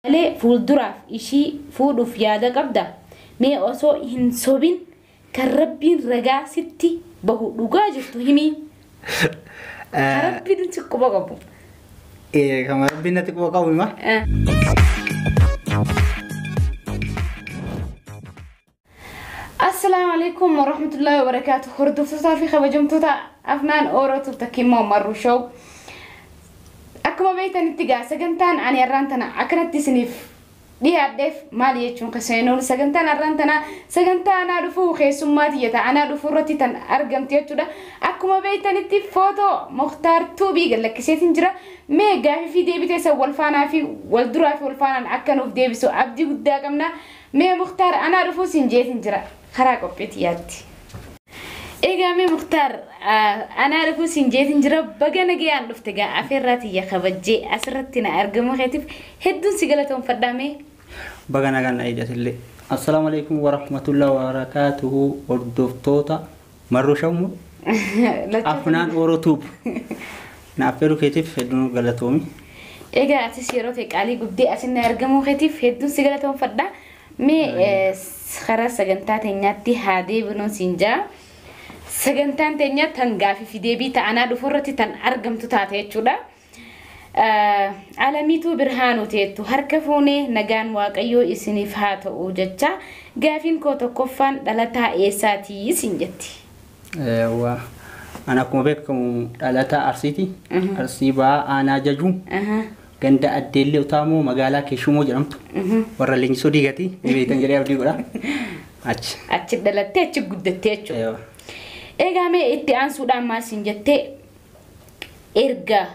ليه فولدراف إشي فودو في هذا قبضة مي أصو هنسوبين كربين رجع ستي بهو لقاجة تهمي كربين تكو بقبو إيه كم ربنا تكو بقبو ما السلام عليكم ورحمة الله وبركاته خردو في خبجمتو أفنان أورو تكيمو مرو شو أكما بيتا نتيجة سجنتان عن يرانتنا أكنت تسنيف دي هدف مالي يجون كسينول سجنتان الرانتنا سجنتان عرفو خيسوماتي يتا أنا عرفو رتي تن أرجم تيجودا أكما بيتا نتي فوتو مختار توبي قال لك سيتين جرا ميجا في ديبي تيسا والفانا في والدرا في والفانا أكنو في ديبي سو أبدي قدامنا مي مختار أنا عرفو سنجيتين جرا خراكو بيتياتي إيجامي مختار أنا أعرف سنجيت نجرب بجانا جيان لفتجا أفراتي يا خبجي أسرتنا أرجم خاتف هدون سجلتهم فدامي بجانا جان أيدة اللي السلام عليكم ورحمة الله وبركاته والدكتورة مرو شومو أفنان أوروتوب نافرو خاتف هدون جلتومي إيجا أتسيروتك علي قبدي أسنا أرجم خاتف هدون سجلتهم فدا مي خرس سجنتات الناتي هذه بنو سنجا سجنتان تانية تنقافي في ديبي تانا دفرتي تن أرقم تتاتي شودا عالميتو برهانو تيتو هركفوني نجان واقعيو إسني فهاتو وجدتا قافين كوتو كفان دلتا إيساتي سنجتي أنا كم بكم دلتا أرسيتي أرسيبا أنا جاجوم كنت أدلي وتامو مقالا كيشومو جرمتو ورا اللي نسودي قتي بيتن جرياب دي قولا أتش دلتا أتش قدتي إيجامي إتيان سودان ما سنجتة إرجع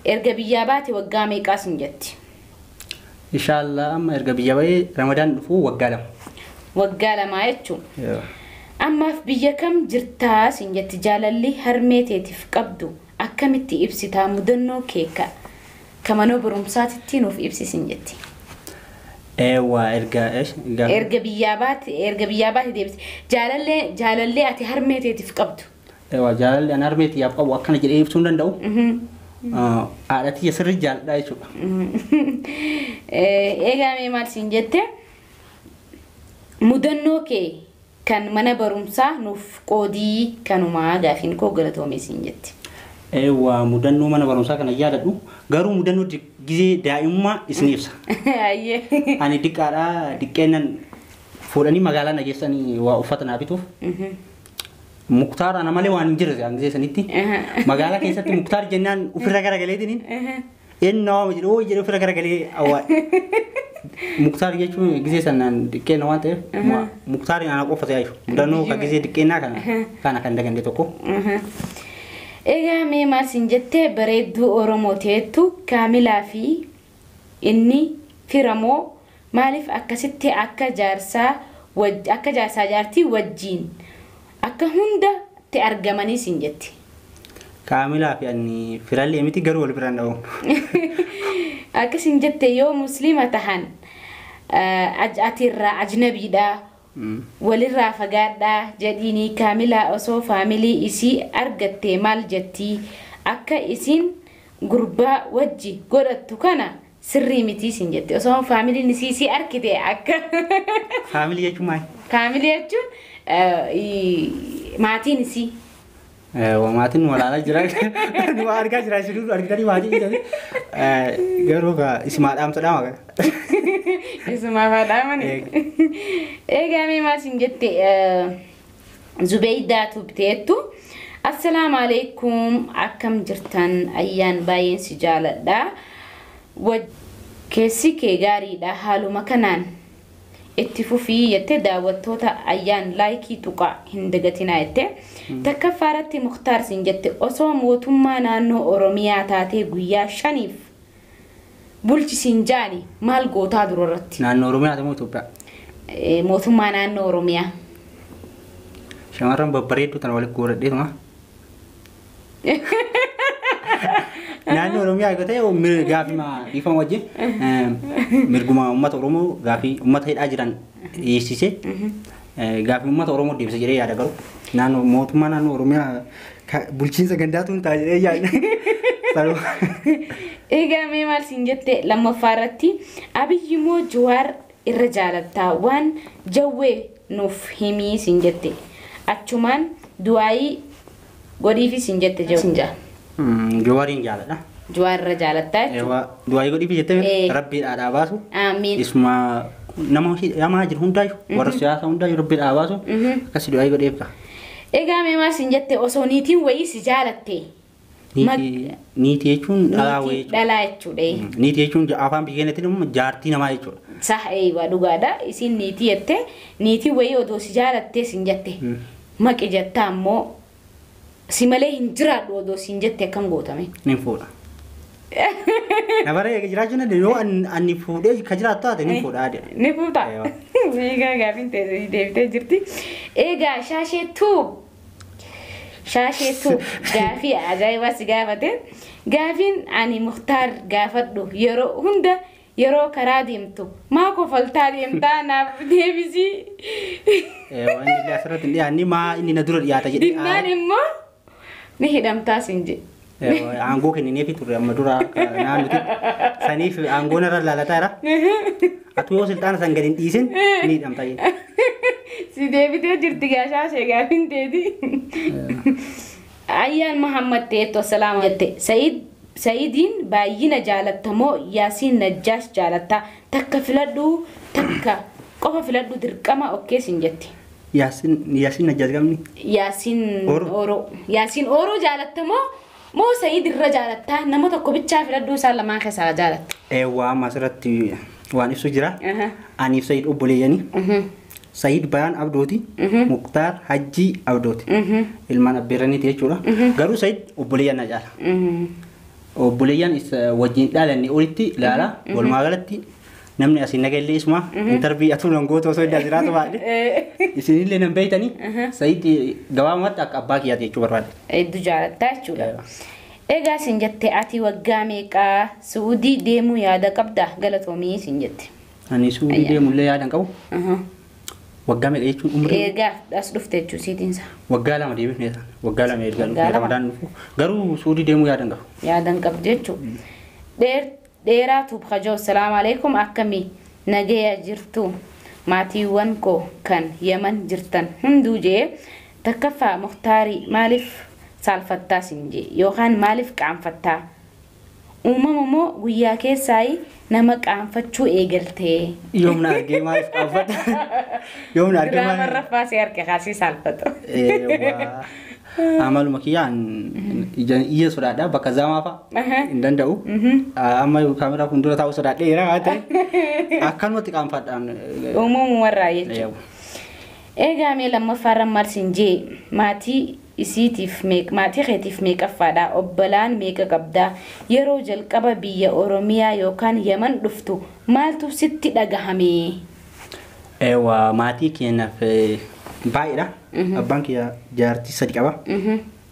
بيجاباتي وقامي كاسنجتي إن شاء الله أما إرجع بيجابي رمضان فو وقالا ما يتشو أما في بيجكم جرتا سنجتي جالالي هرميتي تفقبدو أكمتي إبسيتا مدنو كيكا كمانو برمسات التينو في إبسي سنجتي ايوه ارجع ايش ارجع بيابات دي بس جالالي اتي هرميتي تفقبدو ايوه جالالي انا هرميتي يبقى وكان جدي يبسون دندو عادتي يسر رجال دايشو ايغامي مال سنجته مدنوكي كان منا برمسا نوف قودي كانوا ما غافين كو غلطومي سنجته ايوه مدنو منا برمسا كان ياددو غارو مدنو جزي دائما اسنيفسا ايه اني ديكارا ديكنن فوراني مغالا نجسني وفتنا بيتو مختار انا مالي وان جيرز انجي سنيتي مغالا كيساتي مختار جنان وفرا غرغليدين انو مجرو جيرو فرا غرغلي او مختار يجو جزي سنان ديكن وانت مختار انا قفت يايو مدنو كجزي ديكنا كان دغندي توكو إيجا مال سنجتة بريدو أوروموتيتو كاملة في إني في رمو مالف أكستي أكا جارسا جارتي وجين أكا هندا تأرجماني سنجتي كاملة في أني فرالي أمتي قروا البراندو أكا سنجتة يو مسلمة تهان أتير أجنبي دا وللرا فقادا جديني كاملة أصو فاميلي إسي أرغتي مال جتي أكا إسين غربا وجي قرأتو كان سري متي سنجتي أصو فاميلي نسيسي أركتي أكا فاميلي يجو ماي فاميلي يجو ماتي نسي وماتن ولا جراك وارجع جراك شنو ارجع دي واجي جدي غيروكا اسمع دام تدام اسمع دام ايغامي ما سنجتي زبيدة تبتيتو السلام عليكم أكم جرتان أيان باين سجالة دا وكيسي كيغاري دا حالو مكانان اتفوفي يتدا وطوطا أيان لايكي توقع هندقتنا يتي تكفارتي مختار سنجتي أصوم موتما نانو أوروميا تاتي قويا شنيف بولش سنجاني مال قوتا درورتي نانو أوروميا تموتو بقى موتما نانو أوروميا شمارن ببريدو تنوالي كورة دي ما نانو أوروميا قلت يا غافي ما يفهم وجه مرغوما أمة أورومو غافي أمة هيد أجران يسيسي غافي أمة أورومو دي بسجري يا دغرو Naannoo mootummaa naannoo Oromiyaa bulchiinsa gandaatuun taa'ee yaadne. Egaa mee maal siin jette lammaffaa irratti Abiyyi moo Jawaar irra jaalattaa waan jawwee nuuf himii siin jette. Achumaan du'aayii godhiifi siin jette Jawaar. Jawaariin jaaladha. Jawaar irra jaalattaa jechuudha. Du'aayii godhiifi jettee rabbii dhaadhaa baasu. Amiin. Isuma nama yamaa jiru hundaayyuu warra siyaasa hundaayyuu rabbii dhaadhaa baasu akkasii du'aayii godheefka. Egaa mee maal siin jette osoo niitiin wayii si jaalatte. Niitii jechuun dhalaa wayii jechuudha. Dhalaa jechuudha. Niitii jechuun afaan biyya keenyatti immoo jaartii namaa jechuudha. Waa dhugaadha. Isin niitii jette niitii wayii odoo si jaalattee siin jette. Maqi jettaa ammoo si malee hin jiraadhu odoo siin jette akkam gootame. Nin fuudha. Nabaree jiraachuun yoo ani fuudhee ka jiraattu taate nin fuudha adeema. Ni fuuta. Egaa gaafiin teessee deebitee jirti. Egaa shaasheetu gaafii ajaa'ibaa si gaafate. Gaafiin ani Mukhtaar gaafadhu yeroo hunda yeroo karaa deemtu maa kofaltaa deemtaa naaf deebisii. Wanni illee asirratti hin dhiyaanne maa inni na dura dhiyaata jedhee. Dinnaan immoo ni hidhamtaa siin jedhe. Aangoo kennineefi turre amma dura naannuti saniif aangoo narra laalataa jira. Atu yoo silxaana san gadi hin dhiisin ni hidhamta jedhe. Si deebitee jirti gaashaashee gaafiin teeti. Ayyaan Muhammad teetto salaama jette. Sa'idiin baay'ina jaalattamoo Yaasiin Najjaash jaalattaa takka filadhu takka qofa filadhu dirqama okkeesin jetti. Yaasiin Najjaash gamni? Yaasiin Ooroo jaalattamoo moo Sa'id irra jaalattaa nama tokko bichaa filadhu isaan lamaan keessaa jaalatta. Waan asirratti waan ibsu jira. Aniif Sa'id obboleeyyanii. Sa'id Bayaan Abdooti, Mukhtaar Hajjii Abdooti. Ilmaan abbeeraniiti jechuudha. Garuu Sa'id obboleeyyan na jaala. Obboleeyyan wajjin dhaalanne olitti ilaala. Walumaa galatti namni asiin nagallee isuma intarvii atuu nan gootu osoo hin jiraatu baadhe. Isinillee nan beeytanii Sa'id gabaabumatti akka abbaa kiyyaati jechuu barbaade. Hedduu jaalattaa jechuudha. Egaa siin jette ati waggaa meeqaa Suudii deemuu yaada qabda galatoomii siin jette. Ani Suudii deemullee yaadan qabu. Waggaa meeqa jechuun umrii? Egaa as dhufte jechuun siitiinsa. Waggaa lama deebifnee ta'a. Waggaa lama eeggalu. Ramadaan dhufu. Garuu Suudii deemuu yaadan qabu. Yaadan qabdu jechuudha. Dheeraa tuub hajoo salaamu alaikum akkamii nagaya jirtu maatiiwwan koo kan Yaman jirtan hunduu jee takkaffaa Muhtaarii maaliif saalfattaa siin jee yookaan maaliif qaanfattaa uumama moo guyyaa keessaayi nama qaanfachuu eegaltee. Yoomna argee maaliif qaanfata? Yoomna argee maaliif? Giraama raffaa si harka kaasii saalfatu. Amaluma kiyyaan iyya sodaadha bakka zamaafa hin danda'u. Amma kaameraa fuuldura taa'u sodaadheera haa ta'e akkanumatti qaanfadhaan. Uumamuu warraa jechuudha. Egaa mee lammaffaarra marsin jee maatii keetiif meeqaffaadha obbolaan meeqa qabdaa yeroo jalqaba biyya Oromiyaa yookaan Yaman dhuftu maaltu sitti dhagahame? Maatii keenyaaf baay'eedha. Abbaan kiyya jaartii sadi qaba.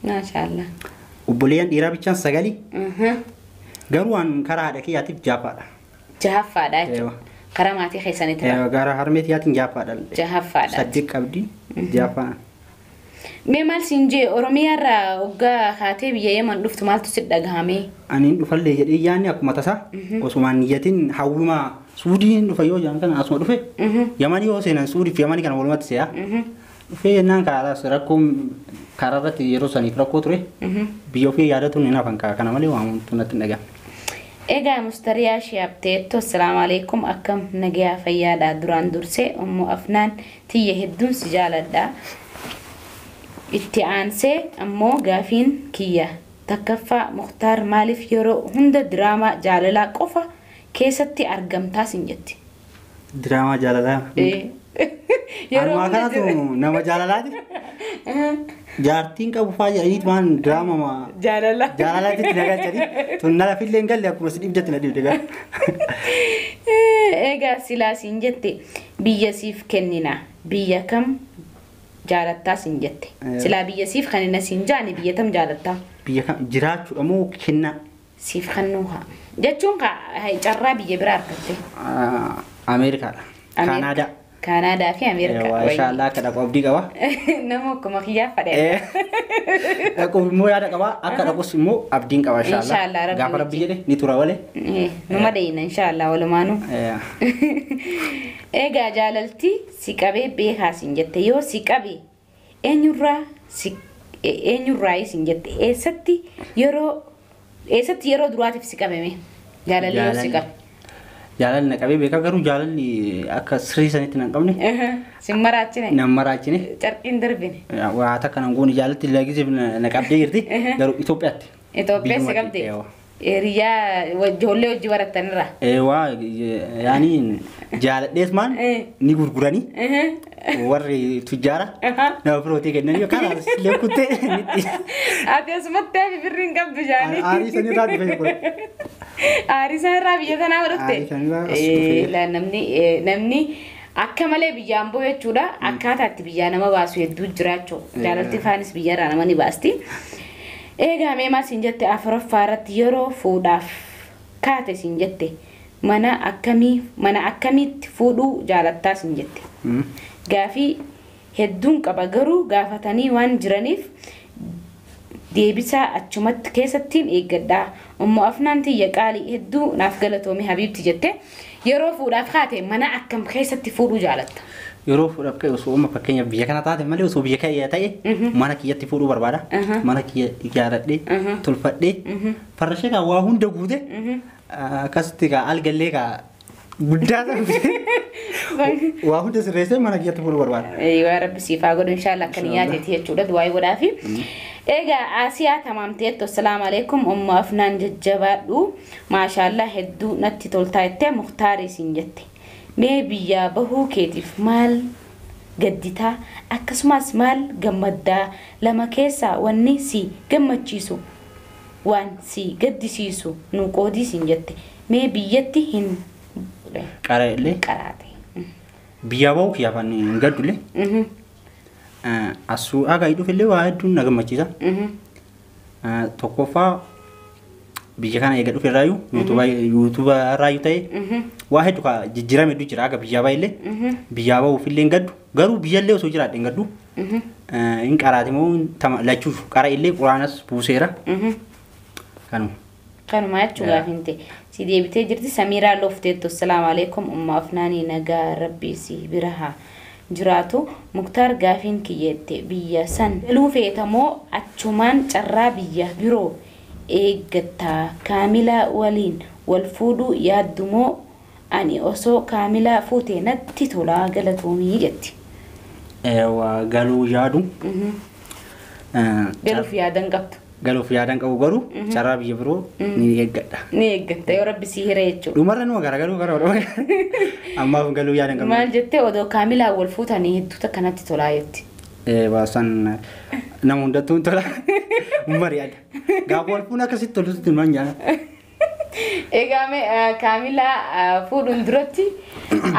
Maashaallah. Obboleeyyan dhiiraa bichaan 9. Garuu waan karaa haadha kiyyaatiif jaafaadha. Jahaffaadha jechuudha. Karaa maatii keessanitti. Gara harmeetiyaatiin jaafaadha. Jahaffaadha. 8 qabdi jaafaa. Mee maal siin jee Oromiyaarraa hoggaa haatee biyya Yaman dhuftu maaltu sitti dhagahame? Ani dhufallee jedhee yaanni akkuma tasaa osumaan niyyatiin hawwima Suudiin dhufa yoo jaan kana asuma dhufe Yamanii yoo seenan Suudiif Yamanii kana walumatti se'a. Dhufee jennaan kaaraas rakkoon karaa irratti yeroo saniif rakkoo ture biyya ofii yaadatu ni nafan kana malee waamuun natti hin dhagahame. Egaa Mustariyaa Shiyaabteetto assalaamu alaikum akkam nagayaa fayyaadha duraan dursee ammoo afnaan tiyya hedduun si jaaladha. Itti aansee ammoo gaafiin kiyya takkaffaa Mukhtaar maaliif yeroo hunda diraamaa jaalalaa qofa keessatti argamtaa sin jetti? Diraamaa jaalalaa? Yeroo kanatu nama jaalalaati? Jaartiin qabu faa jedhaniit waan diraamaa jaalalaatitti nagalchanii tun nala fillee hin galle akkuma si dhibdetti na dhibde gara. Egaa silaa sin jette biyya siif kennina biyya kam jaalattaa sin jette? Silaa biyya siif kennina sin jaani biyya tam jaalattaa? Biyya kam jiraachuudha moo kenna? Siif kennuu haa. Jechuun carraa biyya biraa argatte? Ameerikaadha. Kaanaadaa. Kanaadaa fi Ameerikaa. Inshallah akka dhaqu abdii qaba. Nama akkuma kiyyaa fadhe. Dhaqu immoo yaada qaba akka dhaqus immoo abdiin qaba inshallah. Gaafa rabbi jedhe ni tura wale. Numa deeyna inshallah walumaanu. Egaa jaalalti si qabee beekaa sin jette yoo si qabee eenyurraa isin jette eessatti yeroo duraatiif si qabame jaalalli yoo si qabe. Jaalalli na qabee beekaa garuu jaalalli akka sirrii sanitti nan qabne. Sin maraachine. Nan maraachine. Carqiin darbine. Waa takka nan goone jaalatti lagisee na qabdee jirti garuu Itoophiyaatti. Itoophiyaa si qabdee. Riyaa ijoollee hojii barattanirra. Waa yaani jaaladhees maan ni gurguranii warri tujjaara nama birootii kennanii yookaan leekuttee. Ati asumatti hafi birriin qabdu jaanii. Aarii sanirraa dhufe kun. Aarii sanirraa biyya tanaa godhatte. Namni akka malee biyyaan boo jechuudha akkaataatti biyyaa nama baasu hedduu jiraachuu jaalalti faanis biyyarraa nama ni baasti. Egaa mee maal sin jette Afuraffaa irratti yeroo fuudhaaf kaate sin jette mana akkamiitti fuudhuu jaalattaa sin jette. Gaafii hedduun qaba garuu gaafatanii waan jiraniif deebisaa achumatti keessattiin eeggadhaa. Ummu Afnaan tiyya qaalii hedduu naaf galatoomii Habiibti jette yeroo fuudhaaf kaate mana akkam keessatti fuudhuu jaalatta. Yeroo fuudhaaf ka'e osoo amma fakkeenya biyya kana taate malee osoo biyya ka'e ta'e mana kiyyatti fuudhuu barbaada. Mana kiyya ijaaradhee tolfadhee farrashee kaa waa hunda guute akkasitti kaa algallee kaa guddaa ta'e waa hunda sirreessee mana kiyyatti fuudhuu barbaada. Waa rabbi siifaa godhu inshallah akka niyaateeti jechuudha du'aa godhaafi. Egaa Asiyaa tamaamteetto assalaamu alaykum Ummu Afnaan jajjabaadhu maashaallah hedduu natti toltaa jettee Muhtaarii sin jette. Mee biyyaa bahuu keetiif maal gadditaa akkasumas maal gammaddaa lama keessaa wanni si gammachiisu waan si gaddisiisu nu qoodii sin jette. Mee biyyatti hin qaraate. Biyyaa bahuu kiyyaafan hin gaddullee. Asuu aga hidhuufillee waa hedduun na gammachiisa. Tokkoffaa biyya kana eega dhufe raayu YouTube raayu ta'e waa hedduu ka jijjiirame hedduu jira aga biyyaa baay'illee biyyaa bahuufillee hin gaddu garuu biyyallee osoo jiraadhe hin gaddu hin qaraate moo lachuuf qara illee quraanas buuseera kanuma jechuudha finte si deebitee jirti Samiiraa Lofteetto assalaamu alaykum Ummu Afnaanii nagaa rabbii si biraha jiraatu Muktaar gaafiin kiyyette biyya san luufeetamoo achumaan carraa biyya biroo eeggataa Kaamilaa waliin wal fuudhuu yaaddumoo ani osoo Kaamilaa fuutee natti tolaa galatoomii jetti. Waa galuu yaadu. Galuuf yaadan qabdu. Galuuf yaadan qabu garuu carraa biyya biroo ni eeggadha. Ni eeggatta yoo rabbi si hire jechuudha. Dhumarra numa garagaluu gara ammaaf galuu yaadan qabu. Maal jettee odoo Kaamilaa wal fuutanii hedduuta kanatti tolaa jetti. Baasan nama hundattuu tola mari'adha. Gaafa wal fuuna akkasitti tolutti man jaana. Egaa Kaamilaa fuudhuun duratti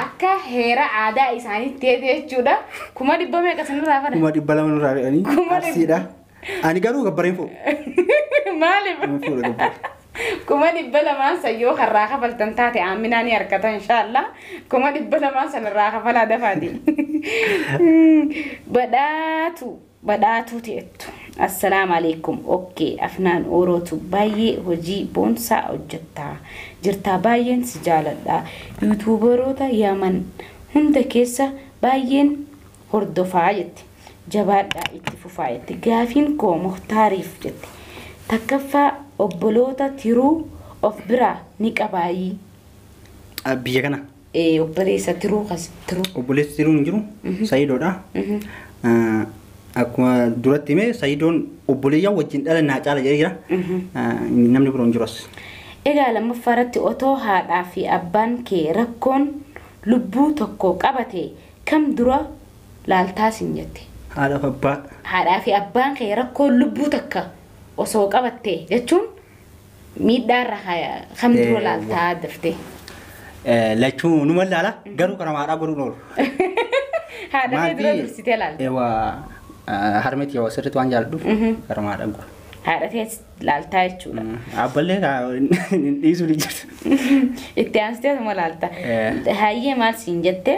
akka heera aadaa isaaniitti ta'e jechuudha. 100 meeqa sanirraa fada? 200 nurraa fe'anii arsiidha. Ani garuu gabbareen fuudhu. Maaliif? 200 sayyoo karraa kafaltan taate Aaminaa ni harkata inshallah. 200 sanirraa kafalaa dafaati. Badhaatu ta'ettu. Assalaamu alaykum. Okay, Afnaan Orootu baay'ee hojii boonsaa hojjettaa jirtaa baay'een si jaaladha. YouTuberoota Yaman hunda keessa baay'een hordofaa jette. Jabaadhaa itti fufaa jette. Gaafiin koo Muhtaariif jette. Takkaffaa obboloota tiruu of biraa ni qabaayii. Biyya kana. Obboleessa tiruu kas tiruu. Obboleessa tiruu hin jiru. Sayidoodha. Akkuma duratti hime Sayidoon obboleeyyaa wajjin dhala naa caala jedhee jira. Namni biroo hin jiru as. Egaa lammaffaa irratti otoo haadhaa fi abbaan kee rakkoon lubbuu tokko qabate kam dura laaltaa sin jette. Haadhaa fi abbaan kee rakkoon lubbuu takka osoo qabatte jechuun miidhaarra kam dura laaltaa daftee. Lachuu numa laala garuu kana haadhaa godhuun oolu. Haadha kee dura dursitee laalta. Harmeti yoo sirriitti waan jaalladhuuf gara haadhaa godhu. Haadha kee laaltaa jechuudha. Abballee dhiisuu ni jirtu. Itti aansitee suma laalta. Hayyee maal siin jette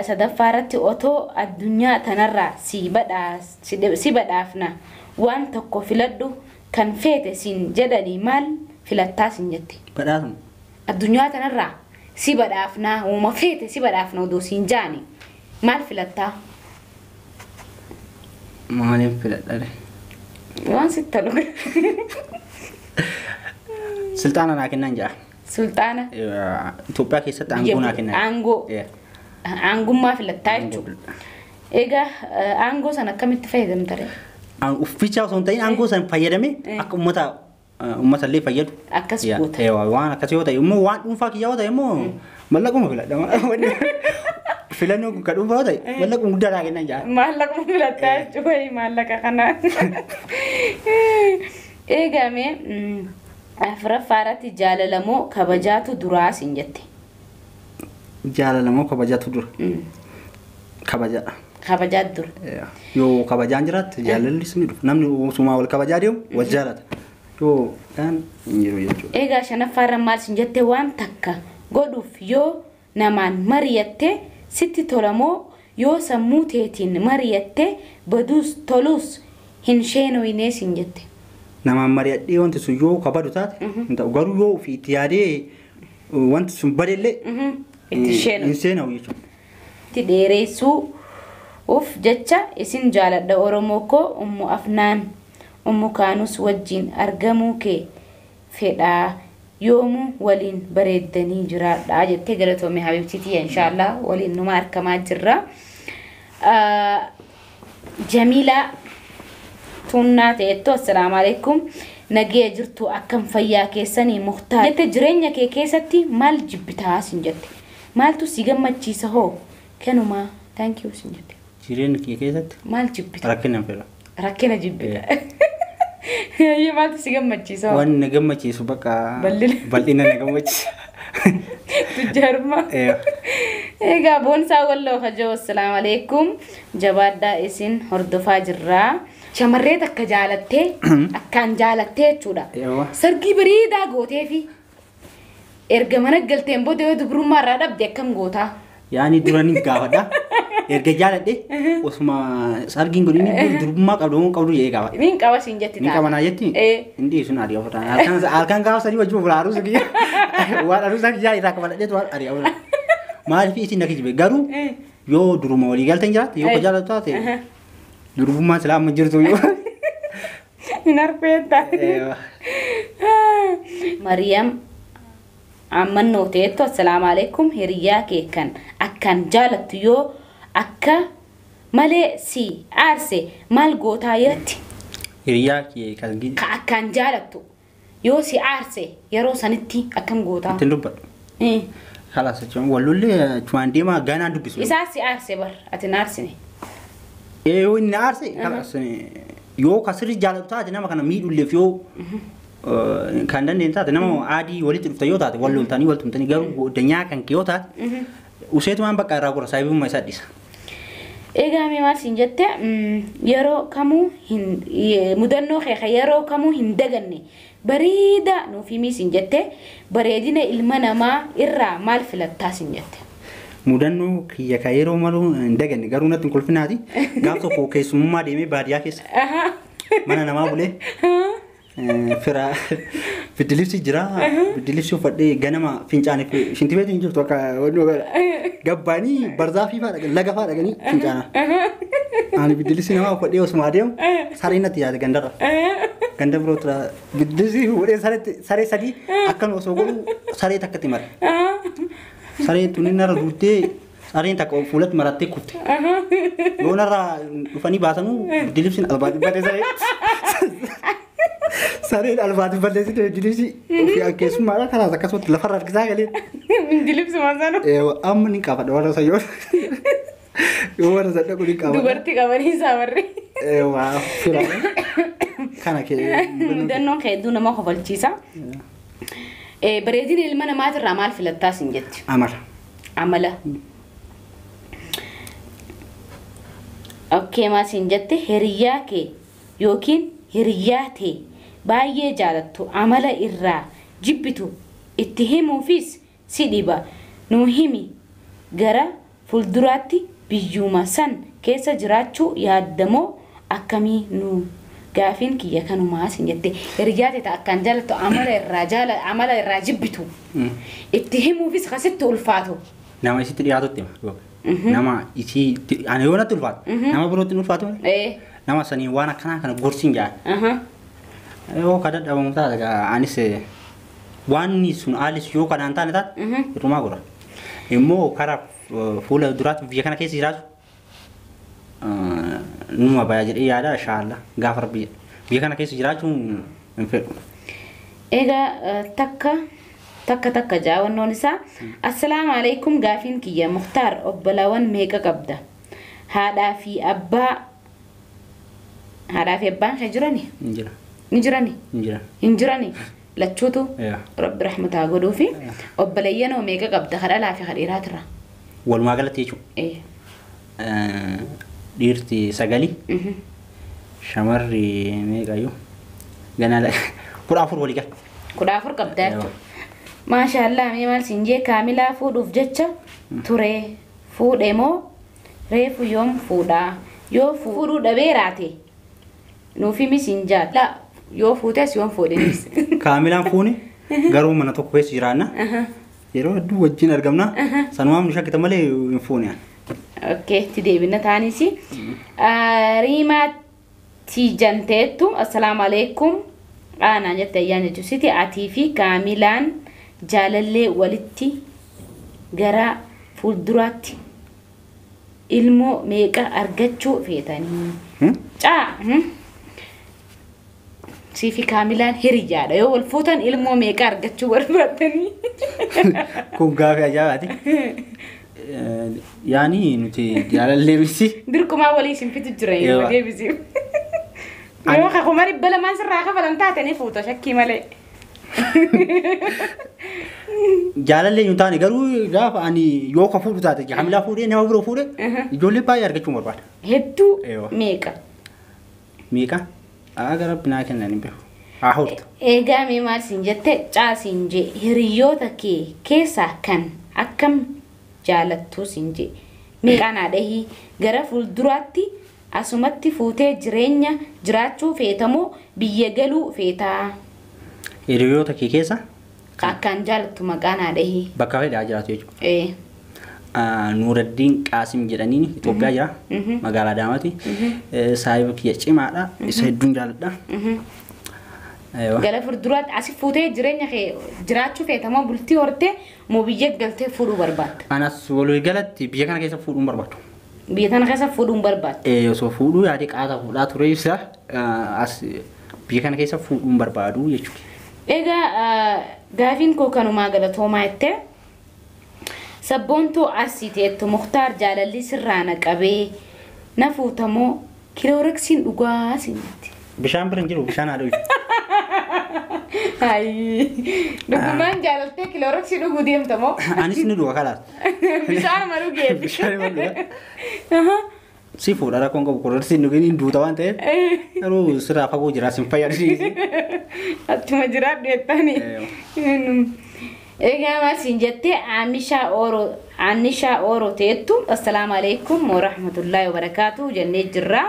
sadaffaarratti otoo addunyaa tanarraa si badhaafna waan tokko filadhu kan feete siin jedhanii maal filattaa siin jetti. Badhaafna. Addunyaa tanarraa si badhaafna uuma feete si badhaafna odoo siin jaani maal filattaa? Maaliin filadha? Waan sitti tolu. Sultaana naa kennan jaa. Sultaana. Itoophiyaa keessatti aangoo naa kennan. Aangoo. Aangummaa filattaa jechuudha. Egaa aangoo sana akkamitti fayyadamtare? Ufficha osoo hin ta'in aangoo sana fayyadamee akka uummata illee fayyadu. Akkas goota. Waan akkas yoo ta'e immoo waan dhuunfaa kiyyaa yoo ta'e immoo mallaquma filadha. Filannoo kun kan dhuunfaa yoo ta'e mallaquma guddaa naa kennan jaa. Mallaquma filattaa jechuudha mallaqa kana. Egaa mee afuraffaarratti jaalalamoo kabajaatu duraa siin jette. Jaalalamoo kabajaatu dura. Kabajaa. Kabajaatu dura. Yoo kabajaan jiraate jaalallis ni dhufa. Namni osumaa wal kabajaa deemu wal jaalata. Yoo kan hin jiru jechuudha. Egaa shanaffaarra maal siin jette waan takka godhuuf yoo namaan mari'atte sitti tolamoo yoo sammuu teetiin mari'atte baduus toluus hin sheenoyinee siin jette. Namaan mari'adhee wanti sun yoo kabadu taate garuu yoo ofii itti yaadee wanti sun badellee itti sheenu. Hin seenawu jechuudha. Itti dheereessuu uf jecha isin jaaladha Oromoo koo ummu afnaan ummu kaanus wajjin argamuu kee fedhaa yoomuu waliin bareeddanii jiraadhaa jettee galatoomee Habibtiitii inshaallah waliin numa argamaa jirra. Jamila tunnaa ta'etto assalaamu alaykum nagee jirtu akkam fayyaa keessanii muhtaa jette jireenya kee keessatti maal jibbitaa sin jette maaltu si gammachiisa hoo kenuma thank you sin jette jireenya kee keessatti maal jibbita rakkina fedha rakkina jibbita yee maaltu si gammachiisa waan na gammachiisu bakka bal'ina na gammachiisa tujarma egaa boonsaa walloo hajoo assalaamu alaykum jabaaddaa isin hordofaa jirraa. Shamarree takka jaalattee akkaan jaalattee jechuudha. Sargii bareedaa gootee fi erga mana galteen booda yoo dubrummaa irraa dhabde akkam gootaa? Yaani duranii gaafadha. Erga jaaladhe osuma sargiin godhini dubrummaa qabdu qabdu yee gaafa. Min qaba siin jetti ta'a. Min qaba naa jetti? Indi sun adi'a fudhatan. Halkan gaafa sadii wajjin fulaaru sigi. Waan aduu sakki jaa irraa qabadhee tuwaan adi'a fudhatan. Maaliif isin nakki jibe garuu yoo duruma walii galteen jiraate yoo jaalatu taate durummaa silaa amma jirtu yoo hinarfeetta Mariam ammannoo ta'etto assalaamu alaykum hiriyyaa kee kan akkaan jaalattu yoo akka malee si aarse maal gootaa yetti hiriyyaa kee kan akkaan jaalattu yoo si aarse yeroo sanitti akkam gootaa ittiin dubbadhu kalaas jechuun wallollee cumaan deemaa ganaan dubbisu isaa si aarse bar ati naarsine yoo inni aarse kalaas yoo kasirri jaalatu taate nama kana miidhulleef yoo kan dandeen taate nama aadii walitti dhufta yoo taate walloltanii waltumtanii garuu danyaa kan kee yoo taate useetumaan bakka irraa gora saayibummaa isaa dhisa. Egaa mee maal siin jette yeroo kamuu mudannoo kee yeroo kamuu hin daganne bareeda nuuf himii siin jette bareedina ilma namaa irraa maal filattaa siin jette. Mudannoo kiyya ka yeroo malu hin daganne garuu natti kolfinaati gaaf tokko keessummaa deemee baadiyyaa keessa mana namaa bulee fira bidilibsi jira bidilibsi uffadhee ganama fincaaniif shintibeetu hin jirtu akka gabbaanii barzaafii fa'aa laga fa'aa dhaqanii fincaana ani bidilibsi namaa uffadhee osuma adeemu saree natti yaade gandarra ganda biroo tura bidilibsi fuudhee saree sadii akkan osoo godhu saree takkatti mare saree tuni narra duutee sareen takka fuulatti marattee kufte yoo narra dhufanii baasanuu bidilibsiin albaatti badee sareen albaatti balleessite bidilibsi ofii keessummaadha kanaas akkasumatti lafarra harkisaa galee bidilibsi maasanu amma ni qabadha warra sayyoo yoo warra sadha kun ni qabadha dubartii qabanii isaa warri waa fira kana kee mudannoon kee hedduu nama kofalchiisa bareedina ilma namaatirraa maal filattaa siin jetti amala okay maal siin jette hiriyyaa kee yookiin hiriyyaa tee baay'ee jaalattu amala irraa jibbitu itti himuufis si dhiba nuu himi gara fuulduraatti biyyuma san keessa jiraachuu yaaddamoo akkamii nu gaafin kiyya kanumaa sin jette rijaate ta akkan jaalatu amala irraa jibbitu itti himuufis kasitti ulfaatu nama isitti dhiyaatutti nama isi ana yoona ulfaatu nama birootti ulfaatu nama sanii waan akkana kana gorsiin jaa yoo kada dhabamu taata anis waan sun alis yoo kadaan taane taat irumaa gora immoo karaa fuula duraatti biyya kana keessa jiraatu numa bayaa jedhee yaada inshallah gaafa rabbi biyya kana keessa jiraachuun hin fedhu. Egaa takka jaawannoon isaa assalaamu alaykum gaafin kiyya Mukhtaar obbolaawwan meeqa qabda haadhaa fi abbaan kan jirani hin jirani lachuutu rabbi rahmataa godhuu fi obboleeyyanoo meeqa qabda kadhalaa fi kadhiiraatirra walumaa galatti jechuudha. Dhiirti sagali shamarri meeqayyuu ganala 14 walii gal 14 qabda jechuudha. Maashaallah mee maal sinjee kaamilaa fuudhuuf jecha ture fuudhe moo reefu yoom fuudhaa yoo fuudhuu dhabee raate nuufi misinjaadha yoo fuutes yoom fuudhinis kaamilaan fuuni garuu mana tokko keessa jiraanna yeroo hedduu wajjin argamna sanumaan shakkita malee hin fuuni. Okay, tidebina tanisi. Rima tijantetu. Assalamualaikum. Ana jette yani jusiti atifi kamilan jalalle walitti gara fuldurati ilmo meeqa argachuu feetanii. Sifi kamilan hirijaadha yoo wal fuutan ilmo meeqa argachuu barbaadanii. Kun gaafi ajaa'ibaati. Yani nuti jaalallee bisi dirquma walii simfitu jira yoo deebisi yoo ka kumari bala man sirraa ka falan taatanii fuuto shakkii malee jaalallee yoo taane garuu gaafa ani yoo ka fuudhu taate hamilaa fuudhee nama biroo fuudhe ijoollee baay'ee argachuu barbaada hedduu meeqa aga rabbinaa kennan hin beeku haa hurtu eegaa mee maal siin jette caasiin je hiriyoota kee keessaa kan akkam jaalattuu sinje meeqaan haadhahii gara fuulduraatti asumatti fuutee jireenya jiraachuu feetamoo biyya galuu feetaa hiriyoota kee keessa akkaan jaalattu maqaan haadhahii bakka fedhaa jiraatu jechuudha. Nuuraddiin Qaasim jedhaniin Itoophiyaa jira magaalaa Adaamaatti saahiba kiyya cimaadha isa hedduun jaaladha. Gala fuulduraatti asi fuutee jireenya kee jiraachuu feetamoo bultii hortee moo biyya galtee fuudhuu barbaadda? Anas walii galatti biyya kana keessa fuudhuun barbaadu. Biyya kana keessa fuudhuun barbaadda? Osoo fuudhuu yaadee qaata fuudhaa ture ibsa as biyya kana keessa fuudhuun barbaadu jechuudha. Egaa gaafin koo kanumaa galatoomaa jettee sabboontuu asiteettu Mukhtaar jaalalli sirraana qabee na fuutamoo kilooreksiin dhugaa sinatti. Bishaan bira hin jiru bishaan haadha jechuudha. Dhugumaan jaalaltee kilooreksii dhuguu deemtamoo? Anis ni dhuga kalaas. Bishaan ma dhugee? Bishaan ma dhuga. Si fuudha rakkoon qabu kilooreksiin dhugeen hin duuta waan ta'eef garuu sirraa fagoo jira sin fayyadisiisi. Attuma jiraadhu jettanii. Egaa maal siin jettee Aannishaa Ooroo teettu assalaamu alaikum wa rahmatullahi wa barakaatuh jennee jirra.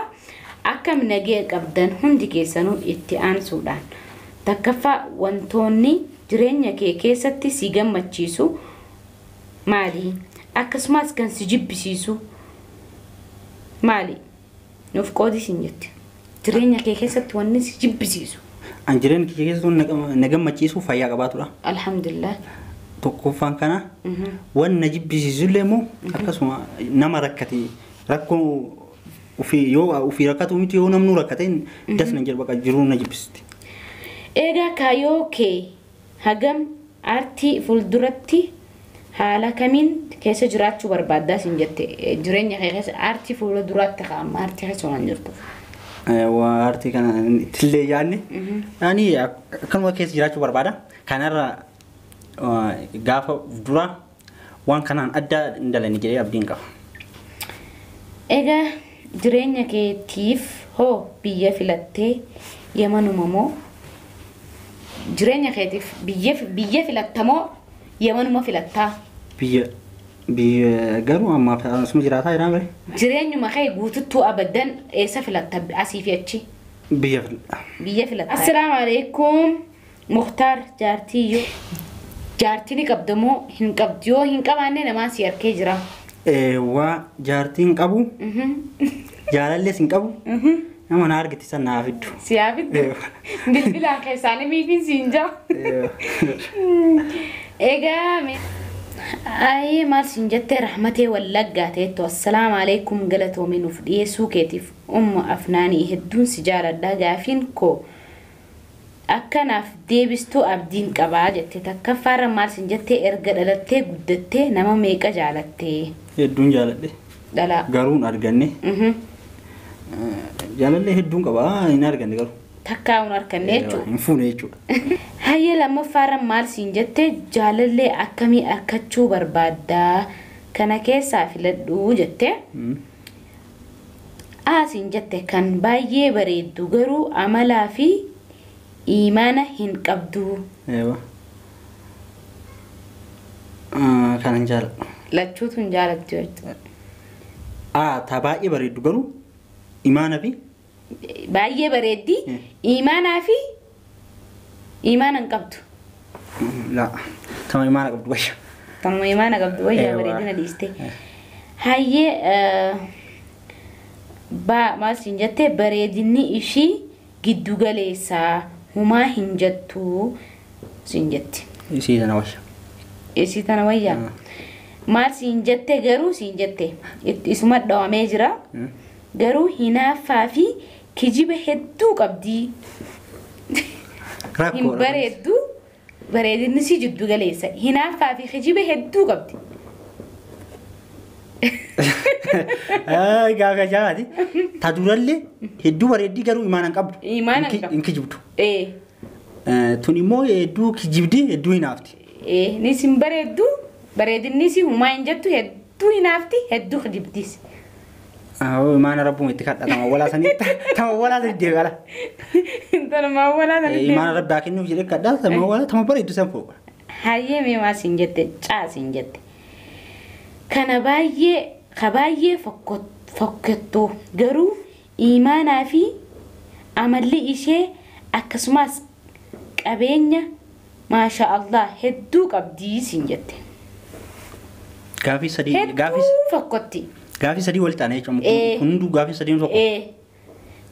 Akkam nagee qabdan hundi keessanuu itti aansuudhaan takkaffaa wantoonni jireenya kee keessatti si gammachiisu maali akkasumas kan si jibbisiisu maali nuuf qoodi siin jette jireenya kee keessatti wanni si jibbisiisu an jireenya kee keessatti na gammachiisu fayyaa qabaatudha alhamdulillah tokkoffaan kana wanna jibbisiisu illee immoo akkasuma nama rakkate rakkoo ufi rakkatu miti yoo namnu rakkateen dasna jedhu baqa jiru na jibbisiisti. Egaa kaayoo kee hagam aartii fuulduratti haala kamiin keessa jiraachuu barbaaddaa siin jette jireenya kee keessa aartii fuulduraatti qaama aartii keessa waan jirtu. Aartii kana illee yaadne ani akkanuma keessa jiraachuu barbaada kanarra gaafa dura waan kanaan adda indalani jedhee abdiin qaba. Egaa jireenya keetiif hoo biyya filattee yamanuma moo jireenya keetiif biyya filattamoo yamanuma filattaa? garuu amma asuma jiraataa jiran bare. Jireenyuma kee guututtuu abaddan eessa filatta asii fi achi? Biyya filatta. Assalaamu alaikum Mukhtaar jaartiyyoo. Jaartiin qabdamoo hin qabdi yoo hin qabaanne namaan si harkee jira. Waa jaartiin qabu. Jaalallee sin qabu. Nama na argiti san naaf iddu. Si yaafiddu? Bilbilaan keessaanii miifiin siin jaa. Egaa ayee maal siin jettee rahmatee wallaggaa teettu assalaamu alaikum galatoomii nuuf dhiyeessuu keetiif umma afnaanii hedduun si jaaladha gaafiin koo akkanaaf deebistuu abdiin qabaa jette takkaffaarra maal siin jettee erga dhalattee guddattee nama meeqa jaalattee? Hedduun jaaladhe. Dhala. Garuun arganne. Jaalallee hedduun qabaa hin arganne garuu. Takkaa'uun arganne jechuudha. Hin fuune jechuudha. Hayyee lammaffaarra maal siin jettee jaalallee akkamii arkachuu barbaaddaa kana keessaa filadhuu jettee siin jette kan baay'ee bareeddu garuu amalaa fi imaana hin qabdu. Kanan jaaladhu. Lachuutu hin jaalattu jechuudha. Taa baay'ee bareeddu garuu imaana fi baay'ee bareeddi imaanaa fi imaana hin qabdu. La tama imaana qabdu wayya. Tama imaana qabdu wayya bareedina dhiiste. Hayyee maal siin jettee bareedinni ishii giddu galeessaa humaa hin jettu siin jetti. Isii tana wayya. Isii tana wayya. Maal siin jette garuu siin jette isuma dhawamee jira. Garuu hinaaffaa fi kijiba hedduu qabdi. Hin bareeddu bareedinni si jiddu galeessa hinaaffaa fi kijiba hedduu qabdi. Gaafa jaati ta durallee hedduu bareeddii garuu imaana hin qabdu. Imaana hin kijibdu. Tun immoo hedduu kijibdi hedduu hinaafti. Nis hin bareeddu bareedinni si humaa hin jettu hedduu hinaafti hedduu kijibdis. Imaana rabbuun itti kadha tama walaa sanii deegala. Tama walaa sanii deegala. Imaana rabbaa kennuuf jedhee kadha tama bareeddu san fooqa. Hayyee meemaa siin jette caa siin jette. Kana baay'ee fokkattu garuu imaanaa fi amalli ishee akkasumas qabeenya maasha Allah hedduu qabdii siin jette. Gaafii sadii hedduu fokkotti. Gaafii sadii wal taane jechuun hunduu gaafii sadii tokko.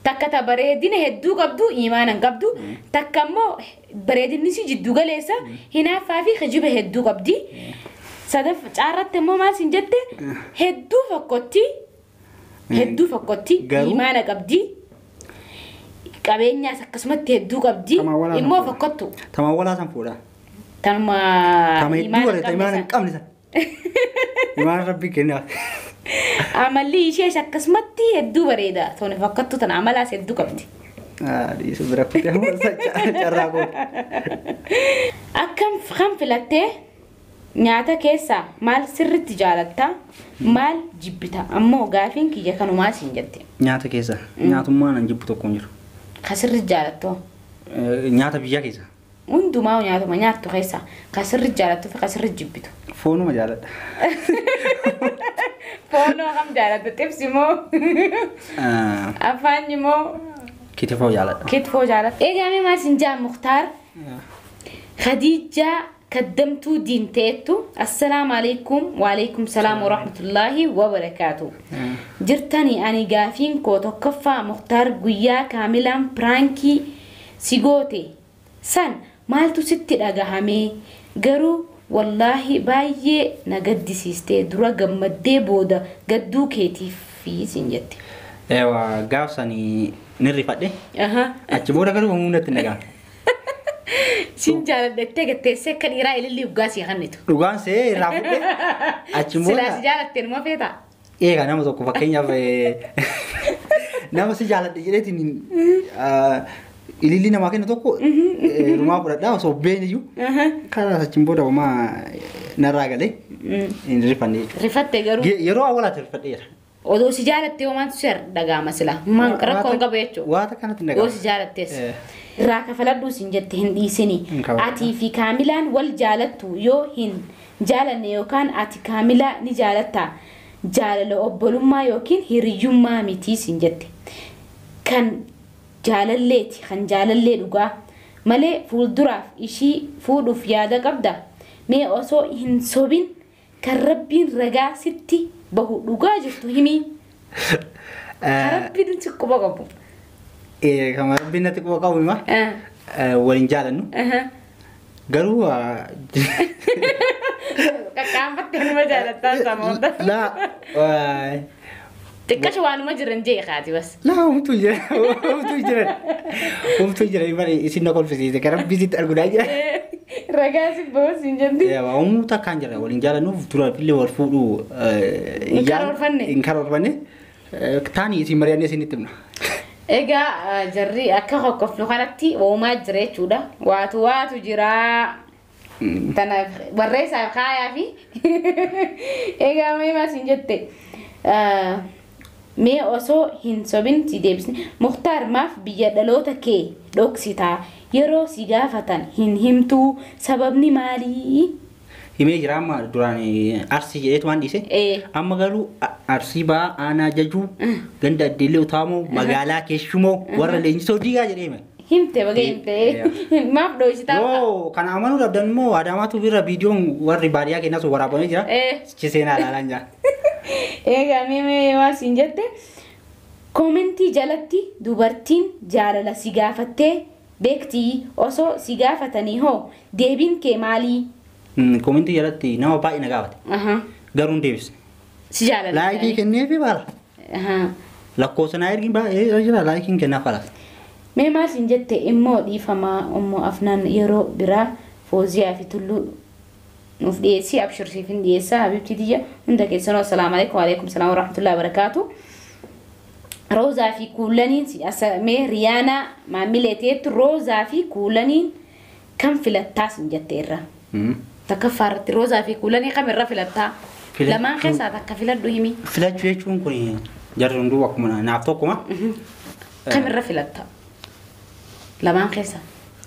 Takka ta bareedina hedduu qabdu imaana hin qabdu takka immoo bareedinni si jiddu galeessa hinaaffaa fi kijiba hedduu qabdi. Sadaf caarratti immoo maal siin jette hedduu fokkotti imaana qabdi qabeenyaas akkasumatti hedduu qabdi immoo fokkottu. Tama walaa san fuudha. Tama imaana hin qabne san. Imaana rabbi kennaaf. Amalli ishee akkasumatti hedduu bareeda toone fokkottu tana amalaas hedduu qabdi. Dhiisu bira kutee carraa goote. Akkam kan filattee nyaata keessaa maal sirritti jaalatta maal jibbita ammoo gaafiin kiyya kanumaa siin jette. Nyaata keessa nyaatummaa nan jibbu tokko hin jiru. Ka sirritti jaalattu. Nyaata biyya keessa. Hundumaa nyaatuma nyaattu keessa ka sirritti jaalattu fi ka sirritti jibbitu. Foonuma jaaladha. Foonoo kam jaalatta xibsi moo afaan moo kitifoo jaaladha. Kitifoo jaaladha. Eegamee maal siin jaa Mukhtaar Khadijaa كدمتو دين تيتو السلام عليكم وعليكم السلام ورحمة الله وبركاته جرتني أني قافين كوتو كفا مختار قويا كاملا برانكي سيغوتي سن مالتو ستي لغاهمي قرو والله بايي نقدي سيستي درا قمدي بودا قدو كيتي في سنجتي ايوا قافساني نري فاتي أجبورا قرو ومونة النقام Sinjala dette gatte sekkan ira ililli ugasi hannitu. Uganse rafude. Achimbo. Sila sijala tenmo feta. Ega nama tokko fakkeenyaaf nama si jaaladhe jedheetiin ililli namaa kennu tokko rumaa fudhadhaa osoo beeniyyuu karaa achiin booda homaa narraa galee hin rifanne jechuudha. Rifatte garuu. Yeroo awwaalaatti rifadheera. Odoo si jaalatte homaan ser dhagaama sila. Man rakkoon qabu jechuudha. Waata kanatti dhagaama. Odoo si jaalattes. Irraa kafaladhuu sin jette hin dhiisini. Atii fi kaamilaan wal jaalattu yoo hin jaalanne yookaan ati kaamilaa ni jaalatta jaalala obbolummaa yookiin hiriyyummaa miti sin jette kan jaalalleeti kan jaalallee dhugaa malee fuulduraaf ishii fuudhuuf yaada qabda mee osoo hin sobin kan rabbiin ragaa sitti bahu dhugaa jirtu himi rabbiin si quba qabu kan rabbiin natti quba qabu hima waliin jaalannu garuu kakkaanfattee numa jaalattaa samoota xiqqasha waanuma jiran jee kaati bas laa humtuu jira isin na kolfisiise kan rabbii sitti arguudhaa jira ragaa si boos hin jenni humnuu takkaan jira waliin jaalannuuf dura illee wal fuudhuu hin karoorfanne taanii isin mari'annee isinitti himna. Egaa jarri akka hokkofnu kanatti uumaa jira jechuudha. Waatu jira. Tanaaf barreessaaf kaayaa fi egaa mee maas hin jette mee osoo hin sobin si deebisne Mukhtaar maaf biyya dhaloota kee dhoksitaa yeroo si gaafatan hin himtuu sababni maalii? Himee jira amma duraan arsii jedheetu waan dhiise amma garuu arsii ba'aa aanaa jajuu ganda addeellee utaamoo magaalaa keessumoo warra leenjisoo diigaa jedhee himte baga himte maaf dhoksitaa yoo kana amanuu dhabdan immoo Adaamaatu bira viidiyoon warri baadiyyaa keenyas waraabamee jira chiseenaa ilaalaan jira. Egaa mee maas hin jette koomentii jalatti dubartiin jaalala si gaafattee beektii osoo si gaafatanii hoo deebiin kee maalii? Koomentii jalatti nama baay'ee na gaafate garuu hin deebisne. Si jaalala. Laayikii kenneefi baala. Lakkoofsa naa ergi baay'ee jira laayikiin kennaaf alaas. Mee maas hin jette immoo dhiifamaa immoo afnaan yeroo biraa Fooziyaa fi Tulluu nuuf dhiyeessii abshirsiif hin dhiyeessaa Habibti Tiyya hunda keessanoo assalaamu alaikum waalaikum salaam warahmatullahi wabarakaatu. Roozaa fi kuulaniin mee Riyaanaa maamileeteetu roozaa fi kuulaniin kan filattaas hin jetteerra. Takka faaratti roozaa fi kuulanii kamirra filattaa? Lamaan keessaa takka filadhu himi. Filachuu jechuun kun jarri hunduu akkuma naaf tokkuma. Kamirra filattaa? Lamaan keessaa.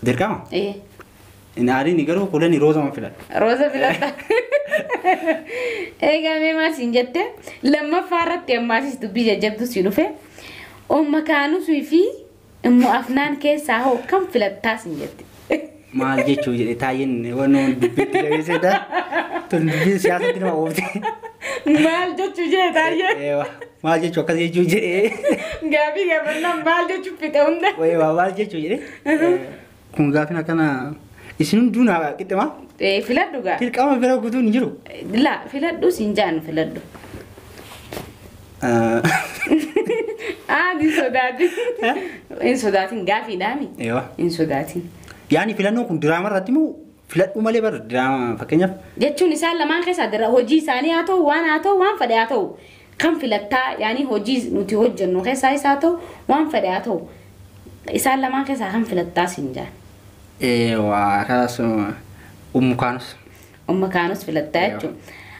Dirqama? Naariin garuu kuulanii rooza ma filadha. Rooza filatta. Egaa mee maas hin jette lammaffaa irratti ammaasis dubbii jajjabdu si dhufe kaanusuu fi immoo afnaan keessaa hoo kan filattaas hin jette. Maal jechuu jedhe taayeen waan dubbiitti jabeessedha. Tun dubbii siyaasatti nama oofte. Maal jechuu jedhe taayeen? Maal jechuu akkas jechuu jedhe. Gaaffii gaafannaan maal jechuu fixe hunda? Maal jechuu jedhe. Kun gaaffiin akkana isin hunduu naa qixxima. Filadhu gaa. Dirqama bira guutuun hin jiru. La filadhu siin jaanu filadhu. Di sodaatin. Hin sodaatin gaaffiidhaami. Hin sodaatin. Yaani filannoo kun diraama irratti moo filadhu malee bar diraama fakkeenyaaf. Jechuun isaan lamaan keessaa hojii isaanii haa ta'u waan fedhe haa ta'u kan filattaa yaani hojii nuti hojjennu keessaa isaa haa ta'u waan fedhe haa ta'u isaan lamaan keessaa kan filattaa siin jaan. Kanas kaanus filattaa jechuun.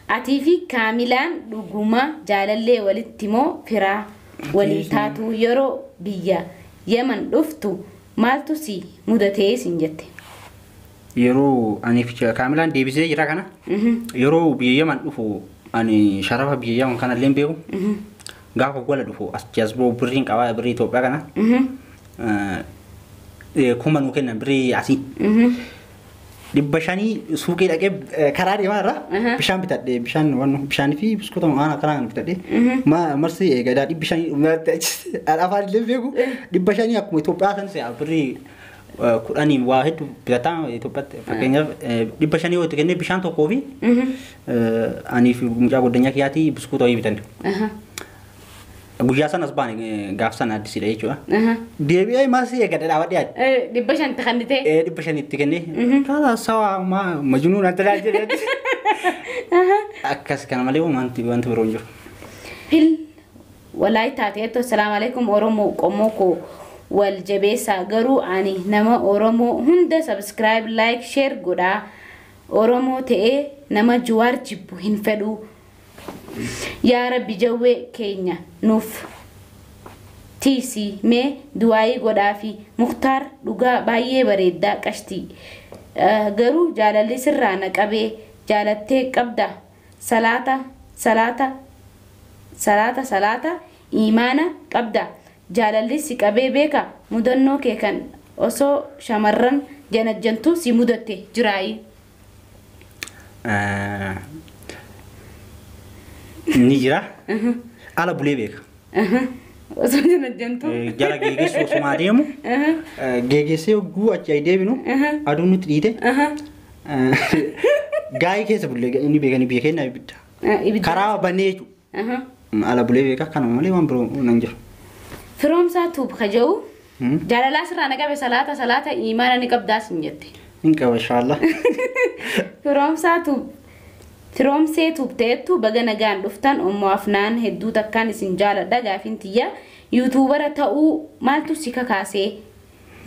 Atii fi Kaamilaan dhuguma jaalallee walitti moo firaa walii taatu yeroo biyya Yemen dhuftu maaltu si mudatee sin jette? Yeroo ani fi Kaamilaan deebisee jira kana yeroo biyya Yemen dhufu ani sharafa biyya Yemen kana illee beeku gaafa gola dhufu as jazboo birriin qabaa birrii Itoophiyaa kana kuma nuu kennan birrii asii. Dibba shanii suuqii dhaqee karaa deemaa irraa bishaan bitadhee bishaan fi biskuuta waan akkanaa bitadhee marsi gadaa dhibba shanii afaan illee beeku dhibba shanii akkuma Itoophiyaa san se'a birrii kudhanii waa hedduu bitataa Itoophiyaatti fakkeenyaaf dhibba shanii yoo kennee bishaan tokkoo fi ani fi mucaa goddanyaa kiyyaatii biskuuta wayii bitanne. Guyyaa sanas baane gaaf sana addisidha jechuudha. Deebi'ee maasii eeggadha dhaabadhee yaadde. Dhibba shanitti kennitee? Dhibba shanitti kennee. Kaala sawa majunuun anta laajjee akkas kana malee wanti biroo hin jiru. Hil walaay taateetto salaamu alaikum Oromoo qomoo koo wal jabeessaa garuu ani nama Oromoo hunda subscribe like share godhaa Oromoo ta'ee nama Jawaar jibbu hin fedhu. Yaa Rabbi jawwee keenya nuuf tiisi mee du'aayii godhaa fi Mukhtaar dhugaa baay'ee bareeddaa qashtii garuu jaalalli sirraa na qabee jaalattee qabda salaata imaana qabda jaalalli si qabee beeka mudannoo kee kan osoo shamarran janajjantu si mudatte jiraayi. Ni jira ala bulee beeka. Osoo janajjantu jala geeggeessuu osuma adeemu geeggeessee hogguu achi ay deebinu aduun nutti dhiite gaa'ii keessa bullee inni beekanii beekennaa ibidda karaa bannee jechuudha. Ala bulee beeka kanuma malee waan biroo nan jiru. Firoomsaa tuub kaja'u jaalalaa sirraa naqabe salaata imaana ni qabdaas hin jette. Hin qaba inshaallah. Firoomsee tuubteettu baga nagaan dhuftan ommoo afnaan hedduu takkaan isin jaaladha gaafin tiyya yuutuubara ta'uu maaltu si kakaasee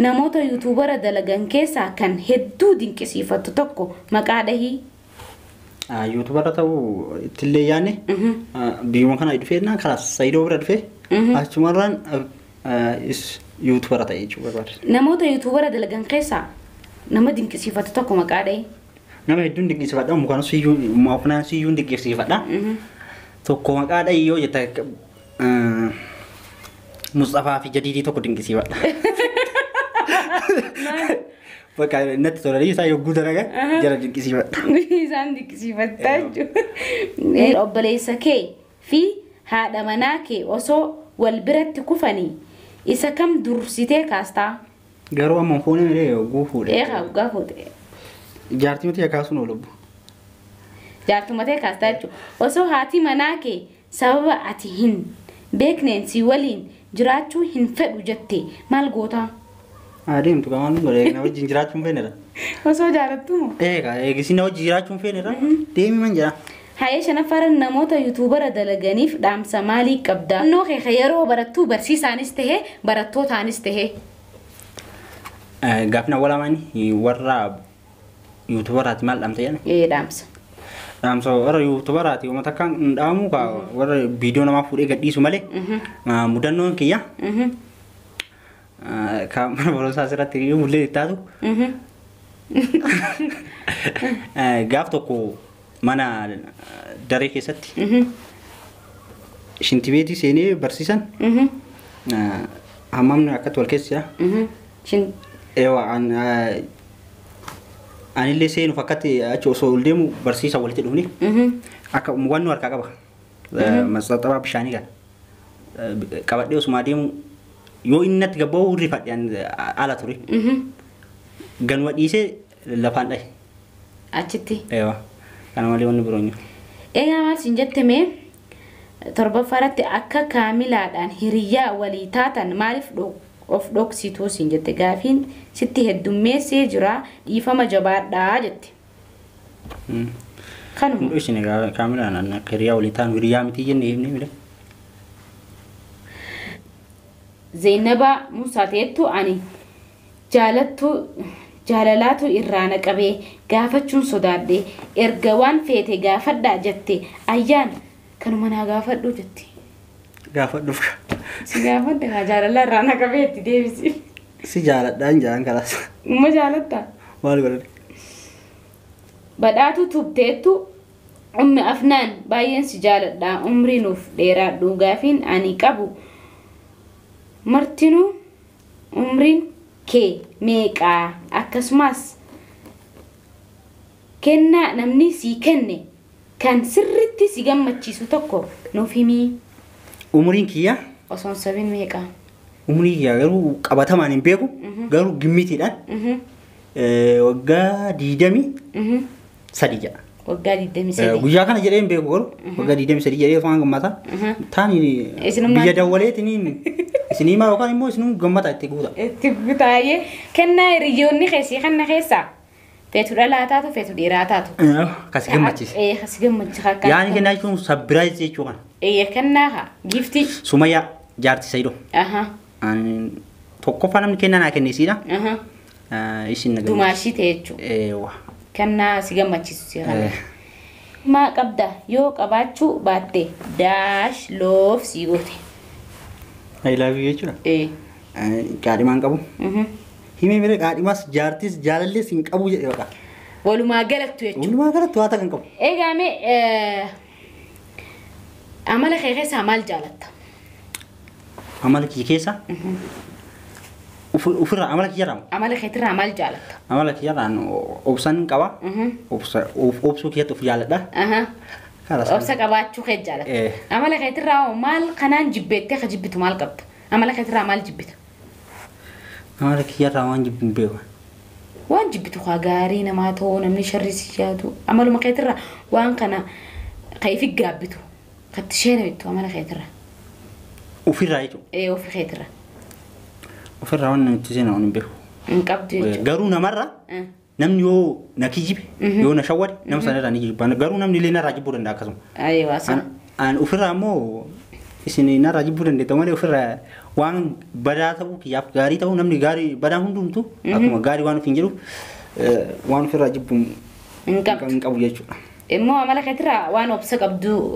namoota yuutuubara dalagan keessaa kan hedduu dinqisiifattu tokko maqaa dhahii. Yuutuubara ta'uu ittillee yaanne biyyuma kana dhufeennaa karaa Saayidoo bira dhufee achumarraan yuutuubara ta'e jechuudha barbaade. Namoota yuutuubara dalagan keessaa nama dinqisiifattu tokko maqaa dhahii. Nama hedduun dinqisiifadha mukaan siyyuu afnaan siyyuun dinqisiifadha. Tokko maqaa dhahii yoo jetta Mustafaa fi Jadiidii tokko dinqisiifadha. Bakka natti tolanii isaa yogguu dalaga jara dinqisiifadha. Isaan dinqisiifattaa jechuudha. Obboleessa kee fi haadha manaa kee osoo wal biratti kufanii isa kam dursitee kaastaa? Garuu amma fuunee malee yogguu fuudhe. Waggaa fuudhe. Jaartii matee kaasuun oolubbu. Jaartii matee kaastaa jechuudha. Osoo haati manaa kee sababa ati hin beekneen si waliin jiraachuu hin fedhu jettee maal gootaa? Adeemtu qamaan godhee na wajjin jiraachuu hin feenedha. Osoo jaalattu moo? Eegisii na wajjin jiraachuu hin feenedha. Deemi man jira. Hayya shanaffaran namoota yuutuubara dalaganiif dhaamsa maalii qabdaa? Naannoo kee yeroo barattuu barsiisaanis tahee barattootaanis tahee. Gaafna walamaanii warra yuutuubaraati maal dhaamsa jedhame? Dhaamsa. Dhaamsa warra yuutuubaraati uummata akkaan hin dhaamu warra viidiyoo namaa fuudhee gadhiisu malee mudannoon kiyya. Kamera barumsaa asirratti hiriyyuu mul'ee ittaatu. Gaaf tokko mana daree keessatti shintibeetii seenee barsiisan hammamni akkatti wal keessa jira. Anillee seenuuf akkatti achi osoo ol deemu barsiisa walitti dhufne akka waan nu harkaa qaba. Maxxanxabaa bishaanii kan qabadhee osuma deemu yoo inni natti gabba'u rifadhaan ala ture. Ganuma dhiisee lafaan dhahe. Achitti. Kana malee wanni biroon jiru. Egaa maal siin jettamee torbaffaratti akka kaamilaadhaan hiriyyaa walii taatan maaliif of dhoksituu siin jette gaafiin sitti heddummeessee jira dhiifama jabaadhaa jette. Kanuma. Isheen kaamilaan akka hiriyyaa walii taanu hiriyyaa miti jennee himne mire. Zainabaa Musaateettu ani jaalalaatu irraa naqabee gaafachuun sodaadhee erga waan feete gaafadhaa jette ayyaan kanuma naa gaafadhu jette. Gaafadhuuf. Si gaafadhe haa jaalala irraa naqabee itti deebisi. Si jaaladhaan jaan kalaas. Uma jaalattaa? Maal godhate? Badhaatu tubteettu ummi afnaan baay'een si jaaladhaa umrii nuuf dheeraadhu gaafiin ani qabu. Martinuu umriin kee meeqaa akkasumas kennaa namni sii kenne kan sirritti si gammachiisu tokko nuuf himii. Umriin kiyya? Osoon sabiin meeqaa? Umrii kiyya garuu qabatamaan hin beeku garuu gimmitiidhaan waggaa 23 jedha. Waggaa 23. Guyyaa kana jedhee hin beeku garuu waggaa 23 jedhee waan gammata. Taani biyya dawwaleetiniin isinii maa yookaan immoo isinuu gammata itti guuta. Itti guutaayee kennaa hiriyoonni keessii kana keessaa feetu dhalaa taatu feetu dhiiraa taatu. Kasi gammachiise. Kasi gammachiise. Yaani kennaa jechuun sabbiraayiz jechuu kana. Kennaa haa giftii. Sumayyaa jaarti Saayidoo. Tokkoffaa namni kennaa naa kennisiidha. Isin nagaa. Dumaashii ta'e jechuudha. Kennaa si gammachiisu si kana. Maa qabda yoo qabaachuu baatte daash loof si goote. I love you jechuudha. Qaadhimaan qabu. Himee mire qaadhimaas jaartis jaalallees hin qabu jedhe baqa. walumaa galatti jechuudha. walumaa galatti waa ta'an qabu. Egaa mee amala kee keessaa maal jaalatta? Amala kee keessa ufirraa amala kiyyaadhaan. Amala keetirraa maal jaalatta? Amala kiyyaadhaan obsan qaba. Obsuu kiyyatti of jaaladha. Obsa qabaachuu kee jaalatta. Amala keetirraa maal kanaan jibbeettee ka jibbitu maal qabda? Amala keetirraa maal jibbita? Amala kiyyaarraa waan jibbu hin beeku. Waan jibbitu kaa gaarii namaa ta'uu namni sharrisi yaadu. Amaluma keetirraa waan kana ka ifi gaabbitu. Katti sheena bittu amala keetirraa. Ufirraa jechuudha. Ofi keetirraa. Ufirraa waan namitti seenaa waan hin beeku. Hin qabdu jechuudha. Garuu namarraa namni yoo na kijibe yoo na shawwade nama sanarraa ni jibba. Garuu namni illee narraa jibbuu danda'a akkasuma. Ayiwaa sana. An ufirraa immoo isin narraa jibbuu dandeetta malee ufirraa waan badaa ta'uu kiyyaaf gaarii ta'uu namni gaarii badaa hundumtu akkuma gaarii waan ofiin jedhu waan ofirraa jibbu hin qabu jechuudha. Immoo amala keetirraa waan obsa qabdu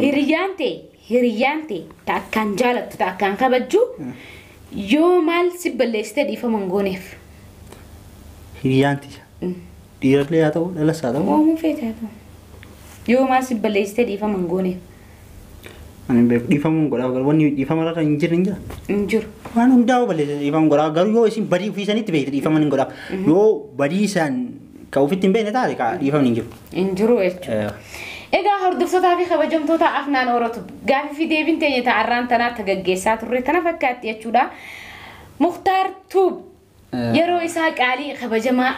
hiriyyaan ta'e takkaan jaalattu takkaan kabajju yoo maal si balleessite dhiifama hin gooneef. Hiriyyaan ta'e dhiirallee haa ta'u dhalas haa ta'u. Waamuu feete haa ta'u. Yoo maal si balleessite dhiifama hin gooneef. Ani beeku dhiifama hin godhaa wanni dhiifama irra hin jirre hin jira. Hin jiru. Waan hundaa balleessa dhiifama hin godhaa garuu yoo isin badii ofii isanitti beekte dhiifama hin godhaa. Yoo badii isaan ka ofitti hin beekne taate ka dhiifama hin jiru. Hin jiru jechuudha. Egaa hordoftootaa fi kabajamtoota afnaan Orootu gaaffii fi deebiin teenya ta'arraan tanaatti gaggeessaa turre tana fakkaatti jechuudha. Muktaar Tuub yeroo isaa qaalii kabajamaa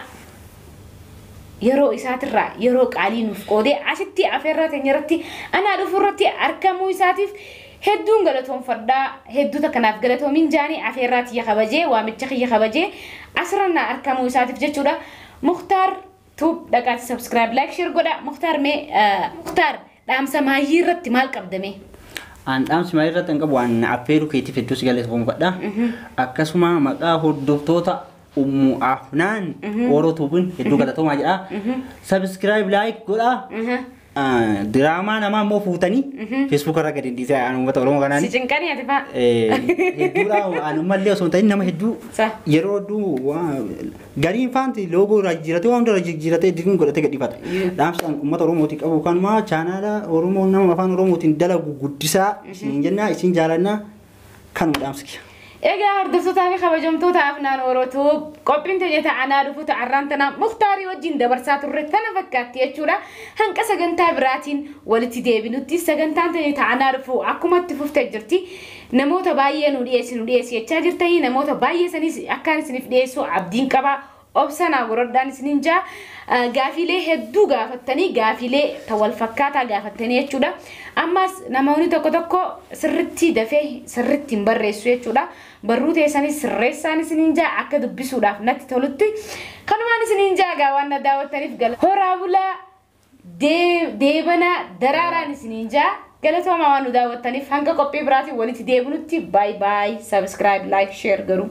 yeroo isaatirraa yeroo qaalii nuuf qoodee asitti afeerraa teenya irratti anaa dhufurratti argamuu isaatiif hedduun galatoomfadhaa hedduu takkanaaf galatoomin jaanii afeerraa tiyya kabajee waamicha kiyya kabajee asirrannaa argamuu isaatiif jechuudha. Muktaar Tuub dhaqaati subscribe like share godha. Muktaar dhaamsa maayii irratti maal qabdame? An dhaamsi maayii irratti hin qabu waan affeeruu keetiif hedduu si galatoomfadha. Akkasuma maqaa hordoftoota Ummu Afnaan Orootuubin hedduu galatoomaa jedha. Subscribe like godha. Diraamaa namaa immoo fuutanii Facebook irra gadi dhiisee aan uummata Oromoo kanaan. Si cinqanii ati fa'a. Hedduudha aan uummallee osoo hin ta'in nama hedduu yeroo hedduu gariin faanti loogoo irraa jijjiiratee waan irraa jijjiiratee ittiin godhatee gadhiifata. Dhaamsaan uummata Oromooti qabu kanuma chaanaala Oromoo nama afaan Oromootiin dalagu guddisaa isin jennaa isin jaalannaa kanuma dhaamsi. Egaa hordoftootaa fi kabajamtoota afnaan Orootu qophiin teenya ta'anaa dhufu ta'arraan tana Muktaarii wajjin dabarsaa turre tana fakkaatti jechuudha. Hanqa sagantaa biraatiin walitti deebinutti sagantaan teenya ta'anaa dhufu akkuma itti fuftee jirti. Namoota baay'ee nu dhiyeessi jechaa jirtanii namoota baay'ee sanis akkaan isiniif dhiyeessu abdiin qaba. Obsanaa gorodhaan isiniin jaa gaafilee hedduu gaafattanii gaafilee wal fakkaataa gaafattanii jechuudha. Ammas namoonni tokko sirriitti dafee sirriitti hin barreessu jechuudha. Barruu teessanis sirreessaan isiniin jaa akka dubbisuudhaaf natti tolutti kanumaan isiniin jaa gaa waan na daawwattaniif horaa bulaa deebana daraaraan isiniin jaa galatoomaa waan nu daawwattaniif hanga qophii biraatiin walitti deebinutti bye bye subscribe like share garuu.